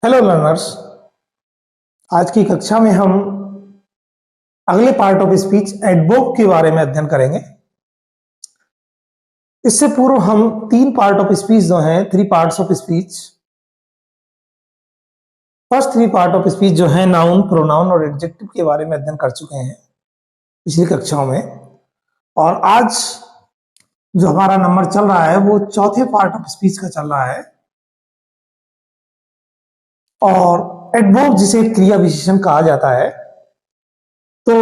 Hello learners. आज की कक्षा में हम अगले पार्ट ऑफ स्पीच एडवर्ब के बारे में अध्ययन करेंगे। इससे पूर्व हम तीन पार्ट ऑफ स्पीच जो हैं, three parts of speech, first three part of speech जो है नाउन, प्रोनाउन और एडजेक्टिव के बारे में अध्ययन कर चुके हैं पिछली कक्षाओं में। और आज जो हमारा नंबर चल रहा है वो चौथे पार्ट ऑफ स्पीच का चल रहा है। और एडवर्ब जिसे क्रिया विशेषण कहा जाता है, तो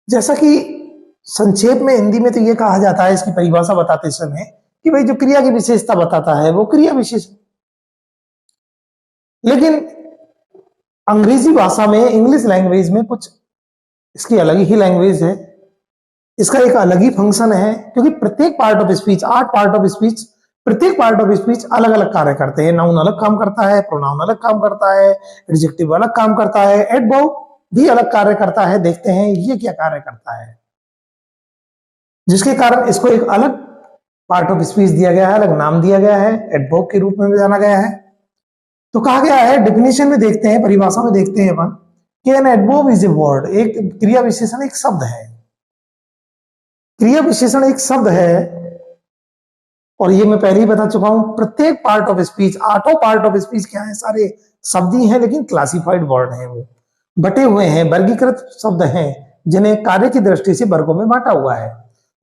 जैसा कि संक्षेप में हिंदी में तो ये कहा जाता है इसकी परिभाषा बताते समय कि भाई जो क्रिया की विशेषता बताता है वो क्रिया विशेषण। लेकिन अंग्रेजी भाषा में, इंग्लिश लैंग्वेज में कुछ इसकी अलग ही लैंग्वेज है, इसका एक अलग ही फंक्शन है, क्योंकि प्रत्येक part of speech, 8 part of speech, प्रत्येक पार्ट ऑफ स्पीच अलग अलग कार्य करते हैं। नाउन अलग काम करता है, प्रोनाउन अलग काम करता है, एडजेक्टिव अलग काम करता है, एडवर्ब भी अलग कार्य करता है। देखते हैं ये क्या कार्य करता है, जिसके कारण इसको एक अलग पार्ट ऑफ स्पीच दिया गया है, अलग नाम दिया गया है, एडवर्ब के रूप में जाना गया है। तो कहा गया है, डेफिनेशन में देखते हैं, परिभाषा में देखते हैं अपन कि an adverb is a word, एक क्रिया विशेषण एक शब्द है। क्रिया विशेषण एक शब्द है, और ये मैं पहले ही बता चुका हूं, प्रत्येक part of speech, 8 part of speech क्या है, सारे शब्द ही हैं, लेकिन क्लासिफाइड वर्ड हैं, वो बटे हुए हैं, वर्गीकृत शब्द हैं, जिन्हें कार्य की दृष्टि से वर्गों में बांटा हुआ है।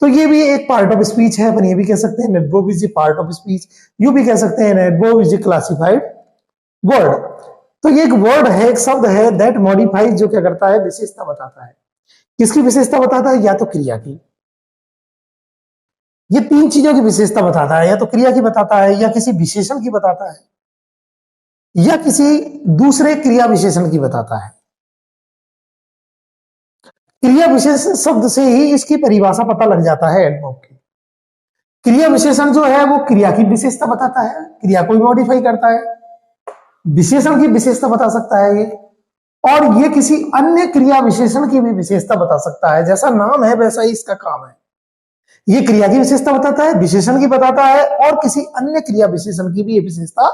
तो ये भी एक पार्ट ऑफ स्पीच है। अपन ये भी कह सकते हैं adverb is a part of speech, you भी कह सकते हैं adverb is a classified word. तो ये एक वर्ड है, एक शब्द है दैट मॉडिफाइज, जो क्या करता है, विशेषता बताता है। किसकी विशेषता बताता है? या तो क्रिया की, ये तीन चीजों की विशेषता बताता है, या तो क्रिया की बताता है, या किसी विशेषण की बताता है, या किसी दूसरे क्रिया विशेषण की बताता है। क्रिया विशेषण शब्द से ही इसकी परिभाषा पता लग जाता है एडवर्ब की। क्रिया विशेषण जो है वो क्रिया की विशेषता बताता है, क्रिया को मॉडिफाई करता है, विशेषण की विशेषता बता सकता है ये, और ये किसी अन्य क्रिया विशेषण की भी विशेषता बता सकता है। जैसा नाम है वैसा ही इसका काम है। ये क्रिया की विशेषता बताता है, विशेषण की बताता है, और किसी अन्य क्रिया विशेषण की भी ये विशेषता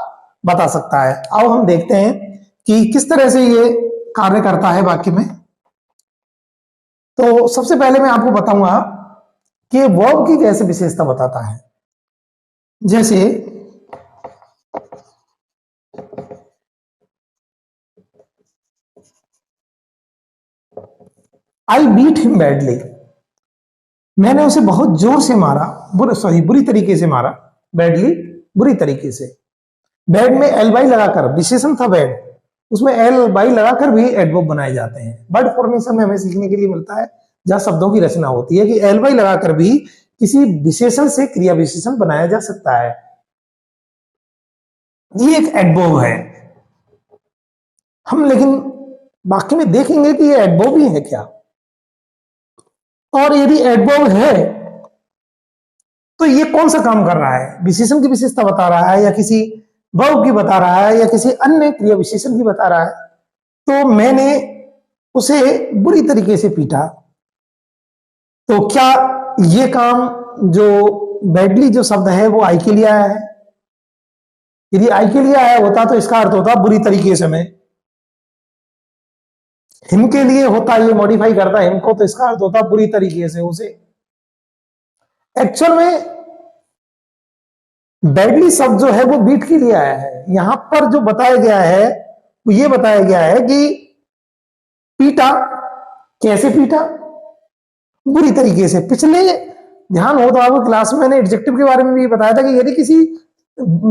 बता सकता है। आओ हम देखते हैं कि किस तरह से ये कार्य करता है वाक्य में। तो सबसे पहले मैं आपको बताऊंगा कि वर्ब की कैसे विशेषता बताता है। जैसे आई बीट हिम बैडली, मैंने उसे बहुत जोर से मारा, बुरी तरीके से मारा, बैडली बुरी तरीके से। बैड में एल बाई लगाकर, विशेषण था बैड, उसमें एल बाई लगाकर भी एडवर्ब बनाए जाते हैं। वर्ड फॉर्मेशन में हमें सीखने के लिए मिलता है, जहां शब्दों की रचना होती है, कि एल बाई लगाकर भी किसी विशेषण से क्रिया विशेषण बनाया जा सकता है। ये एक एडवर्ब है। हम लेकिन वाक्य में देखेंगे कि ये एडवर्ब ही है क्या, और यदि एडवर्ब है तो ये कौन सा काम कर रहा है, विशेषण की विशेषता बता रहा है, या किसी वर्ब की बता रहा है, या किसी अन्य क्रिया विशेषण की बता रहा है। तो मैंने उसे बुरी तरीके से पीटा, तो क्या ये काम जो बैडली जो शब्द है वो आई के लिए आया है? यदि आई के लिए आया होता तो इसका अर्थ होता बुरी तरीके से मैं, हिम के लिए होता, ये मॉडिफाई करता हिम को, तो इसका अर्थ होता बुरी तरीके से उसे। एक्चुअल में बैडली शब्द जो है वो बीट के लिए आया है। यहां पर जो बताया गया है वो ये बताया गया है कि पीटा, कैसे पीटा? बुरी तरीके से। पिछले ध्यान हो तो आपको क्लास में मैंने एडजेक्टिव के बारे में भी बताया था कि यदि किसी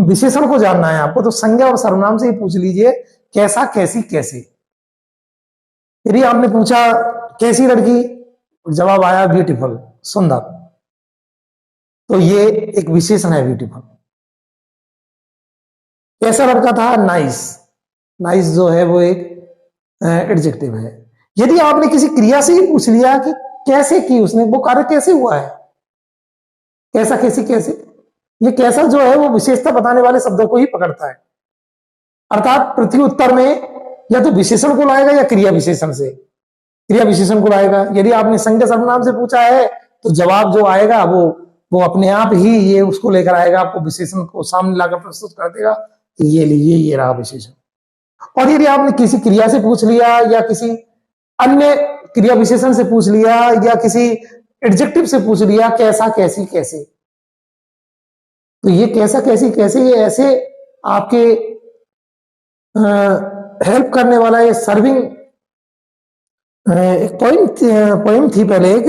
विशेषण को जानना है आपको तो संज्ञा और सर्वनाम से ही पूछ लीजिए, कैसा, कैसी, कैसे। यदि आपने पूछा कैसी लड़की, जवाब आया ब्यूटीफुल, सुंदर, तो ये एक विशेषण है ब्यूटीफुल। कैसा लड़का था? नाइस, नाइस जो है वो एक एडजेक्टिव है। यदि आपने किसी क्रिया से ही पूछ लिया कि कैसे की उसने, वो कार्य कैसे हुआ है, कैसा, कैसी, कैसे, ये कैसा जो है वो विशेषता बताने वाले शब्दों को ही पकड़ता है। अर्थात पृथ्वी उत्तर में या तो विशेषण को लाएगा या क्रिया विशेषण से, क्रिया विशेषण को लाएगा। यदि आपने संज्ञा सर्वनाम से पूछा है तो जवाब जो आएगा वो अपने आप ही ये उसको लेकर आएगा, आपको विशेषण को सामने लाकर प्रस्तुत कर देगा। ये रहा विशेषण। और यदि आपने किसी क्रिया से पूछ लिया या किसी अन्य क्रिया विशेषण से पूछ लिया या किसी एडजेक्टिव से पूछ लिया कैसा कैसी कैसे, तो ये कैसा कैसी कैसे ये ऐसे आपके हेल्प करने वाला ये सर्विंग एक पोइम थी पहले, एक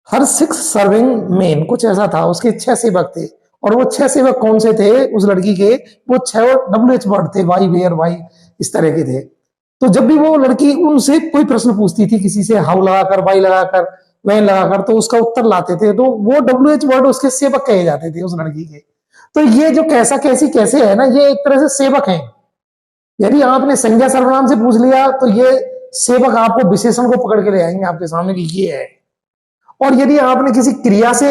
हर 6 सर्विंग मेन कुछ ऐसा था, उसके 6 सेवक थे और वो 6 सेवक कौन से थे उस लड़की के, वो 6 WH वर्ड थे, वाई वेयर वाई इस तरह के थे। तो जब भी वो लड़की उनसे कोई प्रश्न पूछती थी किसी से, हाउ लगाकर वाई लगाकर वैन लगाकर, तो उसका उत्तर लाते थे, तो वो WH वर्ड उसके सेवक कहे जाते थे उस लड़की के। तो ये जो कैसा कैसी कैसे है ना, ये एक तरह से सेवक है। यदि आपने संज्ञा सर्वनाम से पूछ लिया तो ये सेवक आपको विशेषण को पकड़ के ले आएंगे आपके सामने कि ये है। और यदि आपने किसी क्रिया से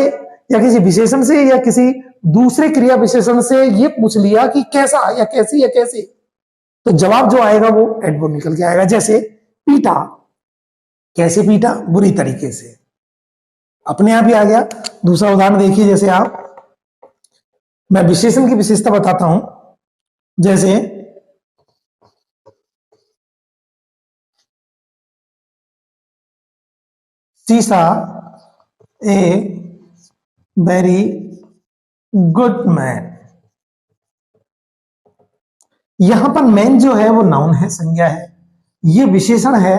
या किसी विशेषण से या किसी दूसरे क्रिया विशेषण से ये पूछ लिया कि कैसा या कैसी या कैसे, तो जवाब जो आएगा वो एडवर्ब निकल के आएगा। जैसे पीटा, कैसे पीटा, बुरी तरीके से, अपने आप ही आ गया। दूसरा उदाहरण देखिए, जैसे आप, मैं विशेषण की विशेषता बताता हूं। जैसे सीसा ए वेरी गुड मैन। यहां पर मैन जो है वो नाउन है, संज्ञा है, ये विशेषण है।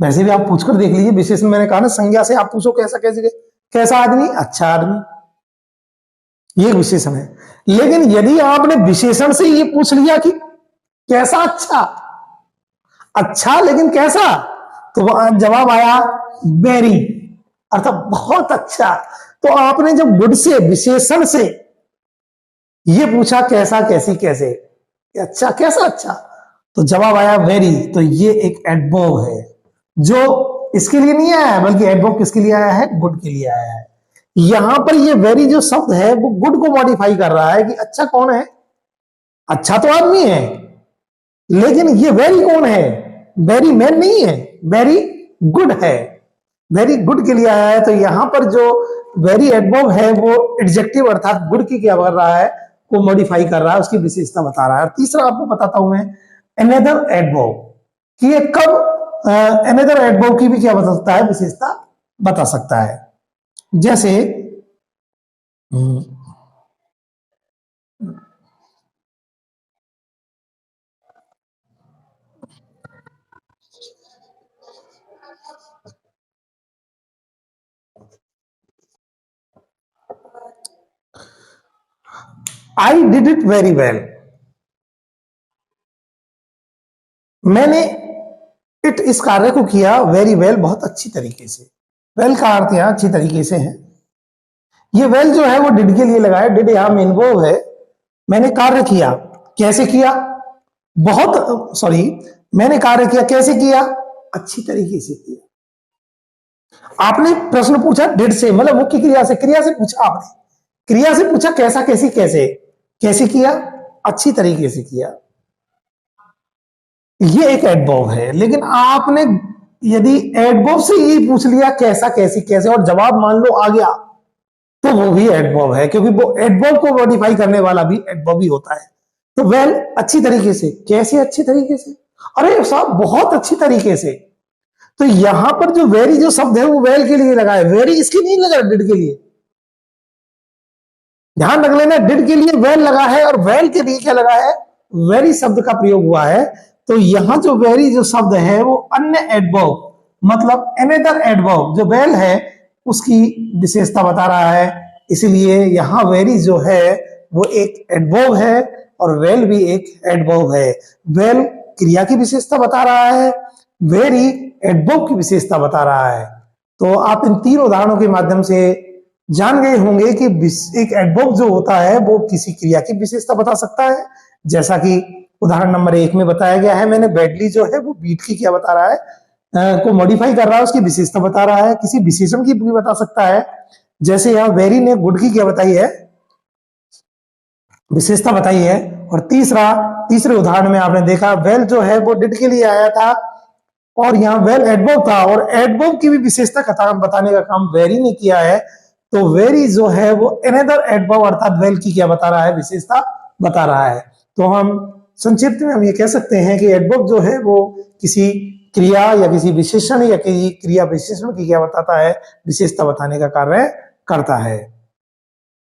वैसे भी आप पूछकर देख लीजिए, विशेषण मैंने कहा ना, संज्ञा से आप पूछो कैसा कैसे कैसा आदमी, अच्छा आदमी, ये विशेषण है। लेकिन यदि आपने विशेषण से ये पूछ लिया कि कैसा अच्छा, अच्छा लेकिन कैसा, तो जवाब आया वेरी, अर्थात बहुत अच्छा। तो आपने जब गुड से विशेषण से ये पूछा कैसा कैसी कैसे, अच्छा कैसा अच्छा, तो जवाब आया वेरी। तो ये एक एडवर्ब है जो इसके लिए नहीं आया है, बल्कि एडवर्ब किसके लिए आया है, गुड के लिए आया है। यहां पर ये वेरी जो शब्द है वो गुड को मॉडिफाई कर रहा है कि अच्छा कौन है, अच्छा तो आदमी है, लेकिन ये वेरी कौन है, वेरी मैन नहीं है, वेरी गुड है, वेरी गुड के लिए आया है। तो यहां पर जो वेरी एडवर्ब है वो एडजेक्टिव अर्थात गुड की क्या कर रहा है, को मॉडिफाई कर रहा है, उसकी विशेषता बता रहा है। और तीसरा आपको बताता हूं मैं अनदर एडवर्ब, कि ये कब अनदर एडवर्ब की भी क्या बता सकता है, विशेषता बता सकता है। जैसे I did it very well, मैंने इट इस कार्य को किया वेरी वेल, बहुत अच्छी तरीके से। वेल का अर्थ यहां अच्छी तरीके से है। ये वेल जो है वो डिड के लिए लगाया, डिड यहां मेन वर्ब है। मैंने कार्य किया, कैसे किया, बहुत सॉरी, मैंने कार्य किया कैसे किया, अच्छी तरीके से किया। आपने प्रश्न पूछा डिड से, मतलब मुख्य क्रिया से, क्रिया से पूछा आपने, क्रिया से पूछा कैसा कैसी कैसे, कैसे किया, अच्छी तरीके से किया, ये एक एडवर्ब है। लेकिन आपने यदि एडवर्ब से ये पूछ लिया कैसा कैसी कैसे और जवाब मान लो आ गया, तो वो भी एडवर्ब है, क्योंकि वो एडवर्ब को मॉडिफाई करने वाला भी एडवर्ब ही होता है। तो वेल अच्छी तरीके से, कैसे अच्छी तरीके से, अरे साहब बहुत अच्छी तरीके से। तो यहां पर जो वेरी जो शब्द है वो वेल के लिए लगा है, वेरी इसके नहीं लगा डिड के लिए। ध्यान रख लेना, डिड के लिए वेल लगा है और वेल के लिए क्या लगा है, वेरी शब्द का प्रयोग हुआ है। तो यहां जो वेरी जो शब्द है वो अन्य एडवर्ब, मतलब अनदर एडवर्ब जो वेल है उसकी विशेषता बता रहा है। इसलिए यहां वेरी जो है वो एक एडवर्ब है और वेल भी एक एडवर्ब है। वेल क्रिया की विशेषता बता रहा है, वेरी एडवर्ब की विशेषता बता रहा है। तो आप इन 3 उदाहरणों के माध्यम से जान गए होंगे कि एक एडवर्ब जो होता है वो किसी क्रिया की विशेषता बता सकता है, जैसा कि उदाहरण नंबर 1 में बताया गया है। मैंने बैडली जो है वो बीट की क्या बता रहा है, को मॉडिफाई कर रहा है, उसकी विशेषता बता रहा है। किसी विशेषण की भी बता सकता है, जैसे यहां वेरी ने गुड की क्या बताई है, विशेषता बताई है। और तीसरे उदाहरण में आपने देखा वेल जो है वो डिड के लिए आया था और यहाँ वेल एडवर्ब था और एडवर्ब की भी विशेषता का बताने का काम वेरी ने किया है। तो वेरी जो है वो अनदर एडवर्ब अर्थात वेल की क्या बता रहा है, विशेषता बता रहा है। तो हम संक्षिप्त में हम ये कह सकते हैं कि एडवर्ब जो है वो किसी क्रिया या किसी विशेषण या किसी क्रिया विशेषण की क्या बताता है, विशेषता बताने का कार्य करता है।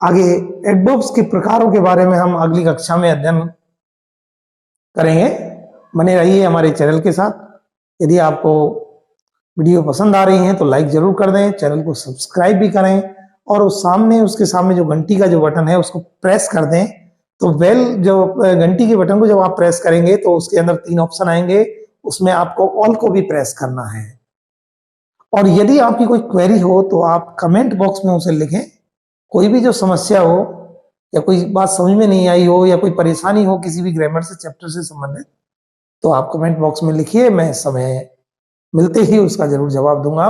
आगे एडवर्ब्स के प्रकारों के बारे में हम अगली कक्षा में अध्ययन करेंगे। बने रहिए हमारे चैनल के साथ। यदि आपको वीडियो पसंद आ रही है तो लाइक जरूर कर दें, चैनल को सब्सक्राइब भी करें और उसके सामने जो घंटी का जो बटन है उसको प्रेस कर दें। तो बेल जो घंटी के बटन को जब आप प्रेस करेंगे तो उसके अंदर 3 ऑप्शन आएंगे, उसमें आपको ऑल को भी प्रेस करना है। और यदि आपकी कोई क्वेरी हो तो आप कमेंट बॉक्स में उसे लिखें। कोई भी जो समस्या हो या कोई बात समझ में नहीं आई हो या कोई परेशानी हो किसी भी ग्रामर से चैप्टर से संबंधित, तो आप कमेंट बॉक्स में लिखिए, मैं समय मिलते ही उसका जरूर जवाब दूंगा।